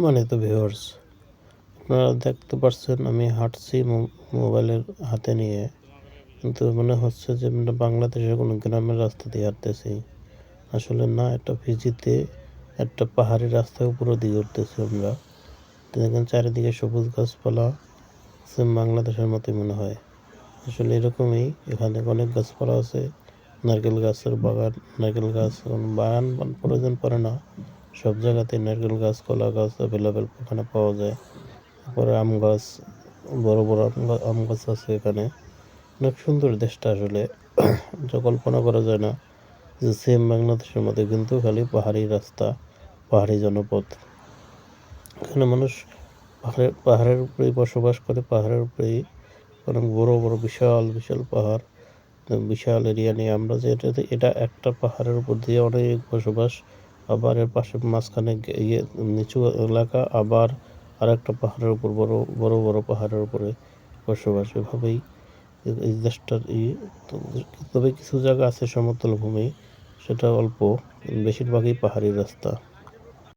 মানে তো ভিউয়ার্স, আপনারা দেখতে পাচ্ছেন আমি হাঁটছি মোবাইলের হাতে নিয়ে, কিন্তু মনে হচ্ছে যে আমরা বাংলাদেশের কোনো গ্রামের রাস্তা দিয়ে হাঁটতেছি। আসলে না, এটা ফিজিতে একটা পাহাড়ি রাস্তার উপর দিয়ে উঠতেছি আমরা। দেখেন চারিদিকে সবুজ গাছপালা, সেম বাংলাদেশের মতোই মনে হয়। আসলে এরকমই, এখানে অনেক গাছপালা আছে, নারকেল গাছের বাগান। নারকেল গাছ বাগান প্রয়োজন পড়ে না, সব জায়গাতেই নারকেল গাছ, কলা গাছ অ্যাভেলেবেল এখানে পাওয়া যায়। তারপরে আম গাছ, বড় বড় আম গাছ আছে এখানে। অনেক সুন্দর দেশটা আসলে, যা কল্পনা করা যায় না যে সেম বাংলাদেশের মধ্যে, কিন্তু খালি পাহাড়ি রাস্তা, পাহাড়ি জনপদ। এখানে মানুষ পাহাড়ের উপরেই বসবাস করে, পাহাড়ের উপরেই অনেক বড় বড় বিশাল বিশাল পাহাড়, বিশাল এরিয়া নিয়ে আমরা যে এটা একটা পাহাড়ের উপর দিয়ে অনেক বসবাস। আবার এর পাশে মাঝখানে নিচু এলাকা, আবার আর একটা পাহাড়ের উপর বড় বড় বড় পাহাড়ের উপরে বসবাস। এভাবেই এই দেশটার তবে কিছু জায়গা আছে সমতল ভূমি, সেটা অল্প, বেশিরভাগই পাহাড়ি রাস্তা।